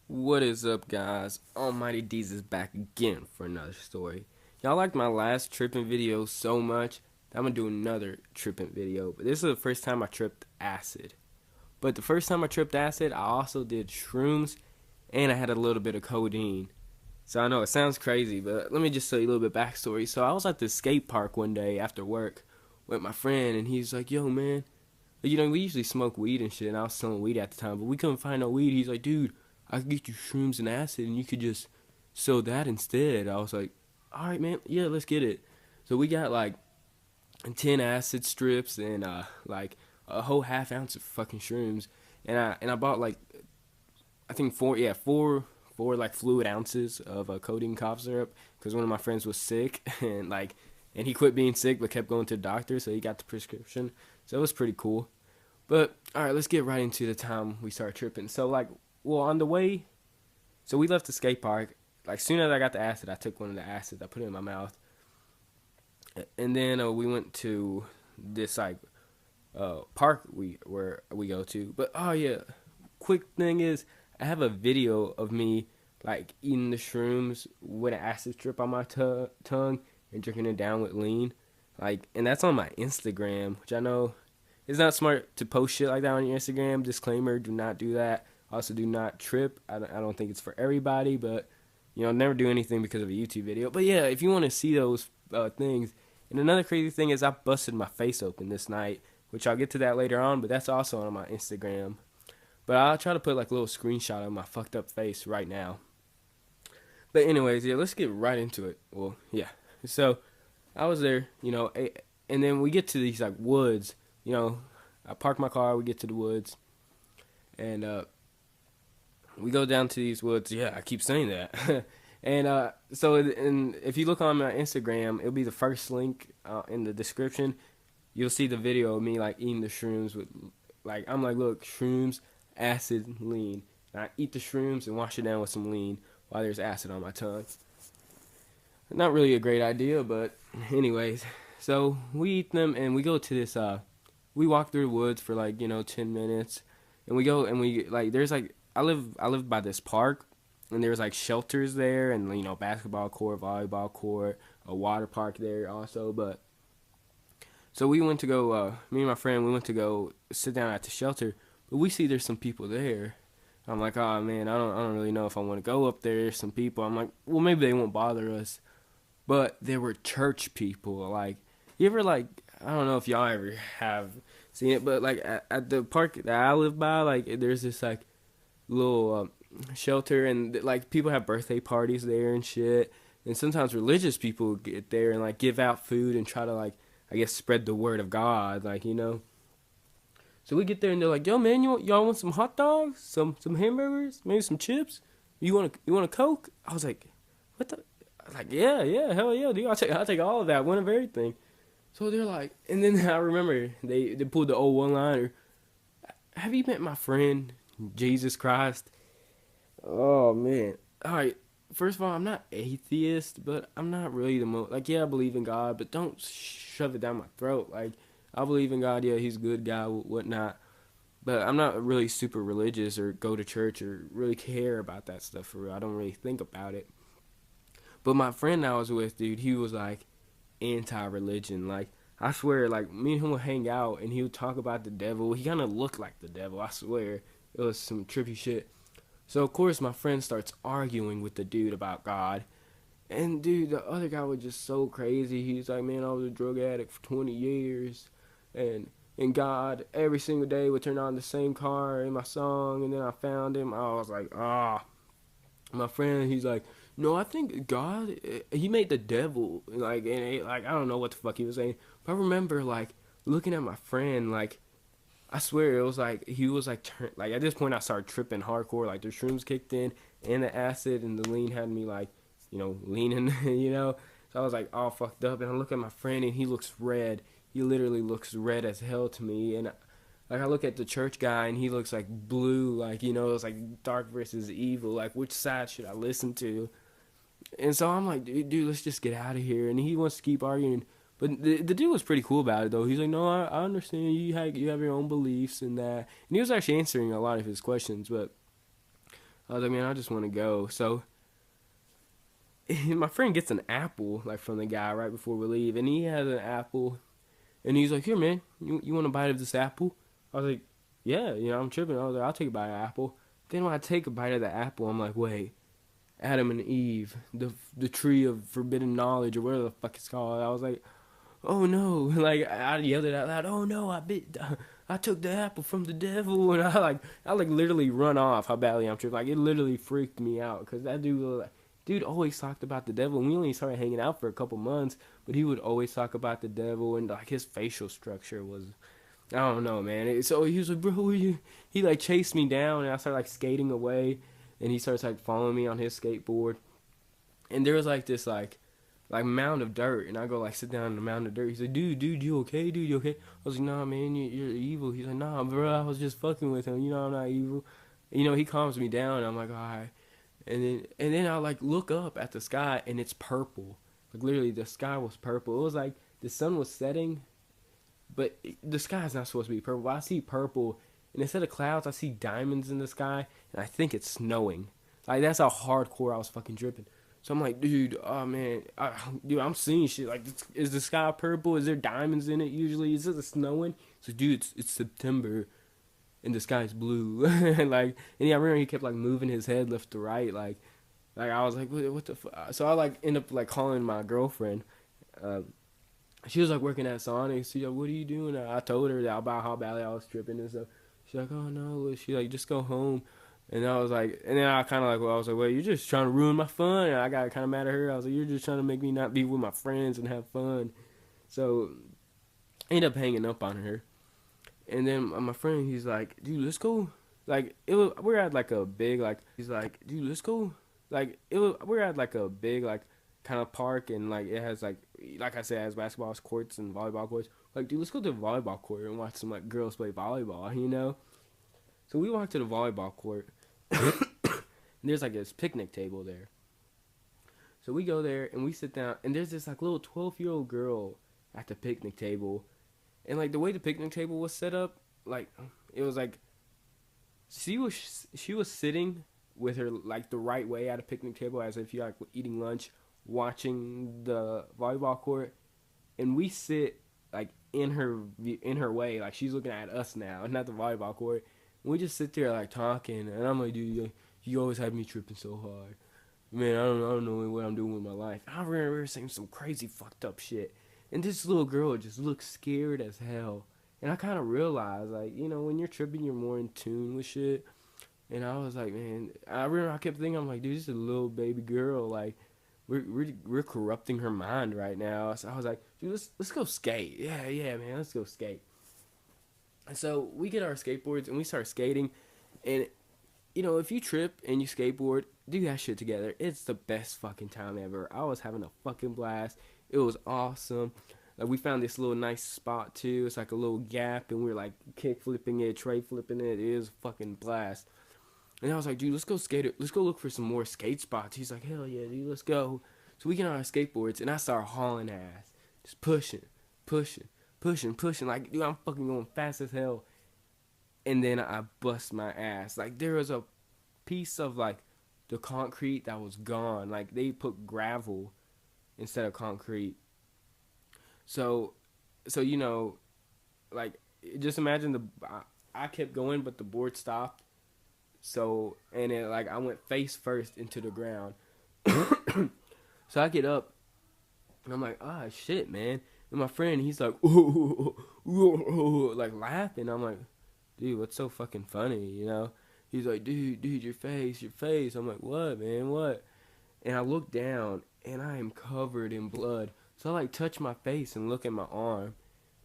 What is up, guys? Almighty D's is back again for another story. Y'all liked my last tripping video so much that I'm gonna do another tripping video. But this is the first time I tripped acid. But the first time I tripped acid, I also did shrooms and I had a little bit of codeine. So I know it sounds crazy, but let me just tell you a little bit backstory. So I was at the skate park one day after work with my friend, and he's like, "Yo, man, we usually smoke weed and shit, and I was selling weed at the time, but we couldn't find no weed." He's like, "Dude, I could get you shrooms and acid, and you could just sell that instead." I was like, "All right, man, yeah, let's get it." So we got like 10 acid strips and like a whole half ounce of fucking shrooms, and I bought like I think four like fluid ounces of codeine cough syrup because one of my friends was sick and he quit being sick but kept going to the doctor, so he got the prescription. So it was pretty cool. But all right, let's get right into the time we started tripping. So on the way, so we left the skate park. Like soon as I got the acid, I took one of the acids, I put it in my mouth, and then we went to this like park where we go to. But oh yeah, quick thing is, I have a video of me like eating the shrooms with an acid strip on my tongue and drinking it down with lean, and that's on my Instagram, which I know it's not smart to post shit like that on your Instagram. Disclaimer: do not do that. Also, do not trip. I don't think it's for everybody, but never do anything because of a YouTube video. But yeah, if you want to see those things. And another crazy thing is I busted my face open this night, which I'll get to that later on, but that's also on my Instagram. But I'll try to put like a little screenshot of my fucked up face right now. But anyways, yeah, let's get right into it. Well, yeah. So I was there, and then we get to these like woods. I park my car, we get to the woods, and we go down to these woods. Yeah, I keep saying that. And if you look on my Instagram, it'll be the first link in the description. You'll see the video of me like eating the shrooms with, like, I'm like, look, shrooms, acid, lean. And I eat the shrooms and wash it down with some lean while there's acid on my tongue. Not really a great idea, but anyways. So we eat them and we go to this. We walk through the woods for like 10 minutes, and we go and we like there's like I live by this park, and there's like shelters there, and basketball court, volleyball court, a water park there also. But so we went to go. Me and my friend, we went to go sit down at the shelter, but we see there's some people there. I'm like, oh man, I don't really know if I want to go up there. There's some people. I'm like, well, maybe they won't bother us. But there were church people. Like, you ever like, I don't know if y'all ever have seen it, but like at the park that I live by, like there's this like little shelter, and like people have birthday parties there and shit. And sometimes religious people get there and like give out food and try to like, I guess, spread the word of God, So we get there and they're like, "Yo, man, y'all want some hot dogs, some hamburgers, maybe some chips? You want a Coke?" I was like, "What the?" I was like, "Yeah, hell yeah, dude. I'll take all of that, one of everything." So they're like, and then I remember they pulled the old one liner. Have you met my friend Jesus Christ? Oh man. All right. First of all, I'm not atheist, but I'm not really the most like. Yeah, I believe in God, but don't shove it down my throat. Like, I believe in God. Yeah, He's a good guy, whatnot. But I'm not really super religious or go to church or really care about that stuff for real. I don't really think about it. But my friend I was with, dude, he was like anti-religion. Like, I swear, like, me and him would hang out and he would talk about the devil. He kind of looked like the devil, I swear. It was some trippy shit. So, of course, my friend starts arguing with the dude about God. And, dude, the other guy was just so crazy. He's like, man, I was a drug addict for 20 years. And God, every single day, would turn on the same car in my song. And then I found him. I was like, ah. My friend, he's like, no, I think God, He made the devil. Like, I don't know what the fuck he was saying. But I remember, like, looking at my friend, like, I swear it was like he was like like at this point I started tripping hardcore. Like the shrooms kicked in and the acid and the lean had me like, leaning, So I was like all fucked up, and I look at my friend and he looks red. He literally looks red as hell to me, and like I look at the church guy and he looks like blue, like it's like dark versus evil. Like, which side should I listen to? And so I'm like, dude, let's just get out of here. And he wants to keep arguing. But the dude was pretty cool about it, though. He's like, no, I understand. You have your own beliefs and that. And he was actually answering a lot of his questions. But I was like, man, I just want to go. So my friend gets an apple like from the guy right before we leave, and he has an apple, and he's like, here, man, you want a bite of this apple? I was like, yeah, I'm tripping. I was like, I'll take a bite of apple. Then when I take a bite of the apple, I'm like, wait, Adam and Eve, the tree of forbidden knowledge or whatever the fuck it's called. I was like, oh no, like I yelled it out loud. Oh no, I took the apple from the devil, and I literally run off. How badly I'm tripping. Like it literally freaked me out because that dude always talked about the devil. And we only started hanging out for a couple months, but he would always talk about the devil, and like his facial structure was, I don't know, man. So he was like, bro, he like chased me down, and I started like skating away, and he starts like following me on his skateboard, and there was like this like mound of dirt, and I go like sit down in the mound of dirt. He's like, dude, you okay? Dude, you okay? I was like, nah, man, you're evil. He's like, nah, bro, I was just fucking with him. I'm not evil. He calms me down. And I'm like, all right. And then I like look up at the sky, and it's purple. Like literally, the sky was purple. It was like the sun was setting, but the sky's not supposed to be purple. I see purple, and instead of clouds, I see diamonds in the sky, and I think it's snowing. Like that's how hardcore I was fucking dripping. So I'm like, dude, oh man, dude, I'm seeing shit. Like, is the sky purple? Is there diamonds in it usually? Is it snowing? So, dude, it's September, and the sky's blue. And I remember he kept like moving his head left to right. Like I was like, what the fuck? So I like end up like calling my girlfriend. Uh, she was like working at Sonic. She's like, what are you doing? I told her that about how badly I was tripping and stuff. She's like, oh no. She's like, just go home. And I was like, and then I kind of like, well, I was like, well, you're just trying to ruin my fun. And I got kind of mad at her. I was like, you're just trying to make me not be with my friends and have fun. So I ended up hanging up on her. And then my friend, he's like, dude, let's go. Like, we're at like a big, like, he's like, dude, let's go. We're at like a big, like, kind of park. And like, it has like I said, it has basketball courts and volleyball courts. Like, dude, let's go to the volleyball court and watch some like girls play volleyball. So we walked to the volleyball court. And there's like this picnic table there. So we go there and we sit down, and there's this like little 12-year-old girl at the picnic table. And like the way the picnic table was set up, like it was like she was sitting with her like the right way at a picnic table, as if you like were eating lunch, watching the volleyball court, and we sit like in her way, like she's looking at us now, not the volleyball court. And we just sit there like talking, and I'm like, dude, you always have me tripping so hard. Man, I don't know what I'm doing with my life. I remember saying some crazy fucked up shit. And this little girl just looked scared as hell. And I kind of realized, like, when you're tripping, you're more in tune with shit. And I was like, man, I remember I kept thinking, I'm like, dude, this is a little baby girl. Like, we're corrupting her mind right now. So I was like, dude, let's go skate. Yeah, man, let's go skate. And so we get our skateboards and we start skating. And if you trip and you skateboard, do that shit together. It's the best fucking time ever. I was having a fucking blast. It was awesome. Like, we found this little nice spot too. It's like a little gap, and we were like kick flipping it, tray flipping it. It is a fucking blast. And I was like, dude, let's go skate it. Let's go look for some more skate spots. He's like, hell yeah, dude, let's go. So we get on our skateboards, and I start hauling ass, just pushing. Like, dude, I'm fucking going fast as hell. And then I bust my ass. Like, there was a piece of like the concrete that was gone. Like, they put gravel instead of concrete. So like, just imagine I kept going, but the board stopped. So, and it like I went face first into the ground. So I get up, and I'm like, ah, shit, man. And my friend, he's like, ooh, like laughing. I'm like, dude, what's so fucking funny? He's like, dude, your face. I'm like, what, man, what? And I look down, and I am covered in blood. So I like touch my face and look at my arm,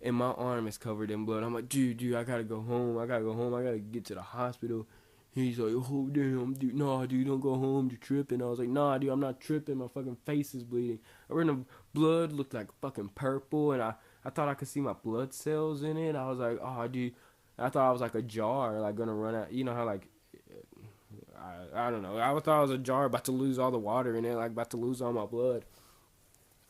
and my arm is covered in blood. I'm like, dude, I gotta go home. I gotta get to the hospital. He's like, oh damn, dude, nah, dude, don't go home. You're tripping. I was like, nah, dude, I'm not tripping. My fucking face is bleeding. I ran the blood looked like fucking purple, and I thought I could see my blood cells in it. I was like, oh, dude, I thought I was like a jar, like gonna run out. You know how like. I don't know. I thought I was a jar about to lose all the water in it, like about to lose all my blood.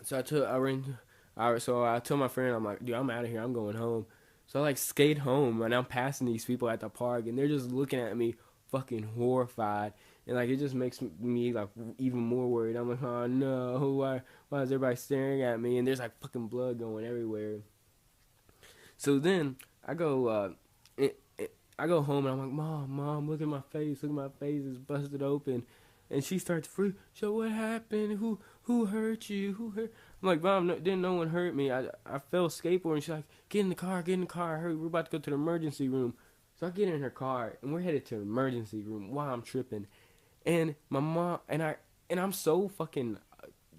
So I told my friend, I'm like, dude, I'm out of here. I'm going home. So I like skate home, and I'm passing these people at the park, and they're just looking at me fucking horrified. And like it just makes me like even more worried. I'm like, oh no, why is everybody staring at me? And there's like fucking blood going everywhere. So then I go, I go home and I'm like, Mom, look at my face. Look at my face. It's busted open. And she starts freak. So what happened? Who hurt you? Who hurt? I'm like, Mom, didn't no one hurt me. I fell skateboarding. She's like, get in the car, hurry. We're about to go to the emergency room. So I get in her car and we're headed to the emergency room while I'm tripping. And my mom and I'm so fucking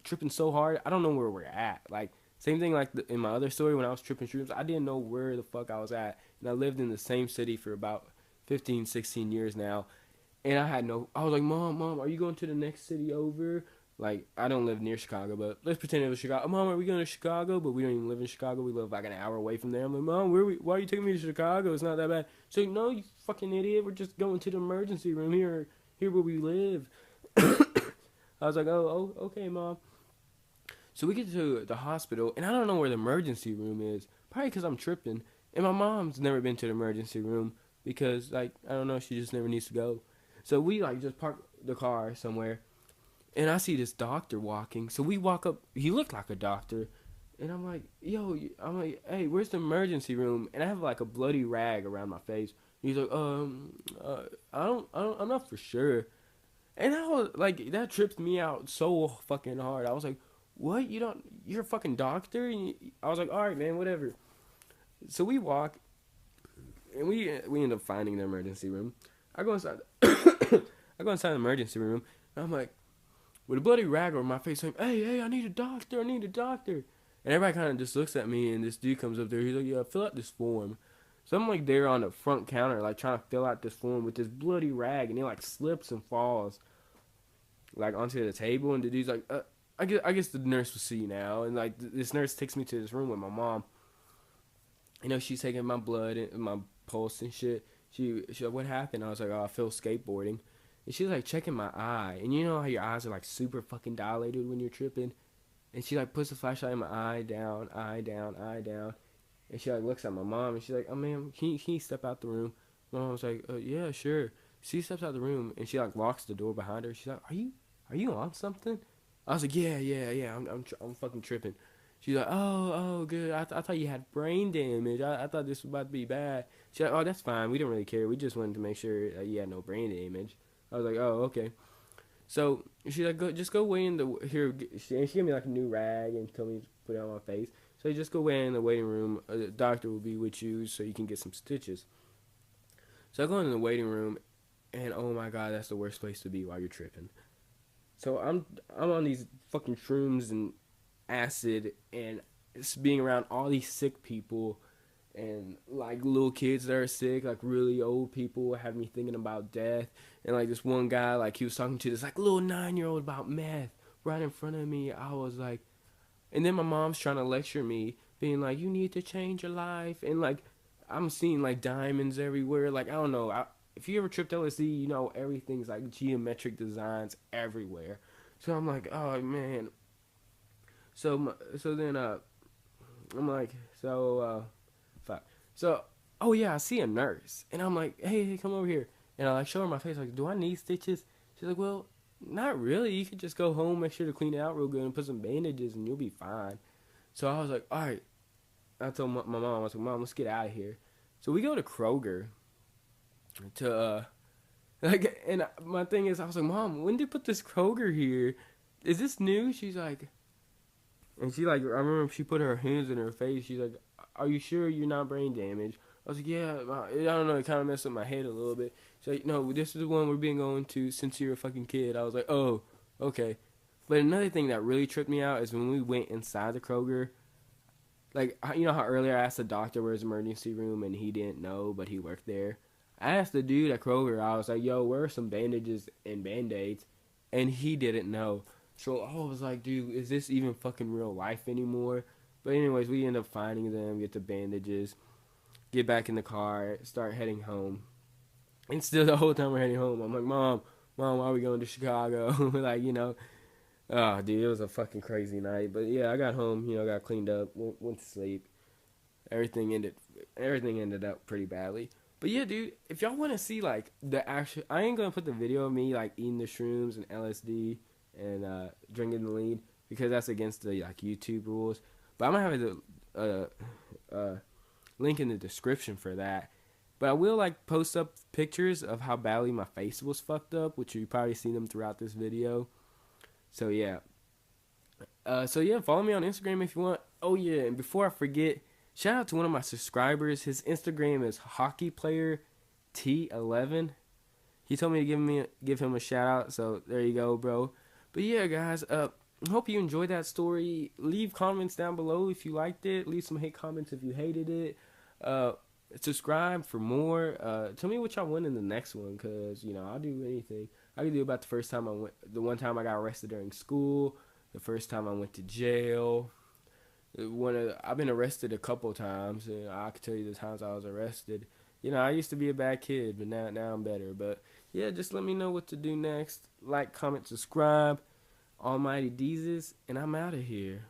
tripping so hard. I don't know where we're at. Like same thing like in my other story when I was tripping shrooms. I didn't know where the fuck I was at, and I lived in the same city for about 15, 16 years now. And I had no. I was like, Mom, are you going to the next city over? Like I don't live near Chicago, but let's pretend it was Chicago. Mom, are we going to Chicago? But we don't even live in Chicago. We live like an hour away from there. I'm like, Mom, why are you taking me to Chicago? It's not that bad. So no, you fucking idiot. We're just going to the emergency room here where we live. I was like, oh, okay, Mom. So we get to the hospital, and I don't know where the emergency room is. Probably because I'm tripping. And my mom's never been to the emergency room because, like, I don't know, she just never needs to go. So we, like, just park the car somewhere, and I see this doctor walking. So we walk up. He looked like a doctor. And I'm like, hey, where's the emergency room? And I have, like, a bloody rag around my face. He's like, I'm not for sure. And I was like, that tripped me out so fucking hard. I was like, what? You're a fucking doctor? I was like, all right, man, whatever. So we walk, and we end up finding the emergency room. I go inside, I go inside the emergency room, and I'm like, with a bloody rag over my face, like, hey, I need a doctor, And everybody kind of just looks at me, and this dude comes up there. He's like, yeah, fill out this form. So I'm like there on the front counter, like trying to fill out this form with this bloody rag, and he like slips and falls like onto the table, and the dude's like, I guess the nurse will see you now, and like this nurse takes me to this room with my mom. You know, she's taking my blood and my pulse and shit. She like, what happened? I was like, oh, I fell skateboarding, and she's like checking my eye, and you know how your eyes are like super fucking dilated when you're tripping, and she like puts the flashlight in my eye down, and she like looks at my mom, and she's like, oh man, can you step out the room? My mom was like, yeah, sure. She steps out the room, and she like locks the door behind her. She's like, are you on something? I was like, yeah. I'm fucking tripping. She's like, oh, good. I thought you had brain damage. I thought this was about to be bad. She's like, oh, that's fine. We don't really care. We just wanted to make sure you had no brain damage. I was like, oh, okay. So she's like, just go away in the here. She gave me like a new rag and told me to put it on my face. So you just go away in the waiting room. The doctor will be with you so you can get some stitches. So I go in the waiting room, and oh my god, that's the worst place to be while you're tripping. So I'm on these fucking shrooms and acid, and it's being around all these sick people, and like little kids that are sick, like really old people, have me thinking about death. And like this one guy, like he was talking to this like little 9-year-old about meth right in front of me. I was like, and then my mom's trying to lecture me, being like, you need to change your life, and like I'm seeing like diamonds everywhere. Like I don't know, if you ever tripped LSD, you know everything's like geometric designs everywhere. So I'm like, oh man. So then I'm like, fuck. So oh yeah, I see a nurse, and I'm like, hey, come over here, and I like show her my face, like, do I need stitches? She's like, well, not really. You could just go home, make sure to clean it out real good, and put some bandages, and you'll be fine. So I was like, all right. I told my mom, I was like, Mom, let's get out of here. So we go to Kroger to like, and my thing is, I was like, Mom, when did you put this Kroger here? Is this new? She's like, and she like, I remember she put her hands in her face. She's like, are you sure you're not brain damaged? I was like, yeah. I don't know. It kind of messed up my head a little bit. She's like, no, this is the one we're being going to since you're a fucking kid. I was like, oh, okay. But another thing that really tripped me out is when we went inside the Kroger. Like, you know how earlier I asked the doctor where's the emergency room, and he didn't know, but he worked there. I asked the dude at Kroger, I was like, yo, where are some bandages and Band-Aids? And he didn't know. So I was like, dude, is this even fucking real life anymore? But anyways, we end up finding them, get the bandages, get back in the car, start heading home. And still the whole time we're heading home, I'm like, Mom, why are we going to Chicago? Like, you know. Oh, dude, it was a fucking crazy night. But yeah, I got home, you know, got cleaned up, went to sleep. Everything ended up pretty badly. But yeah, dude, if y'all want to see like the actual, I ain't gonna put the video of me like eating the shrooms and LSD and drinking the lean because that's against the like YouTube rules. But I'm gonna have link in the description for that. But I will like post up pictures of how badly my face was fucked up, which you probably seen them throughout this video. So yeah, follow me on Instagram if you want. Oh yeah, and before I forget, shout out to one of my subscribers. His Instagram is hockeyplayert11. He told me to give him a shout out, so there you go, bro. But yeah, guys, hope you enjoyed that story. Leave comments down below if you liked it. Leave some hate comments if you hated it. Uh, Subscribe for more. Tell me what y'all want in the next one, cause I'll do anything. I can do about the one time I got arrested during school, the first time I went to jail. I've been arrested a couple times, and I can tell you the times I was arrested. I used to be a bad kid, but now I'm better. But yeah, just let me know what to do next. Like, comment, subscribe. Almighty Jesus, and I'm out of here.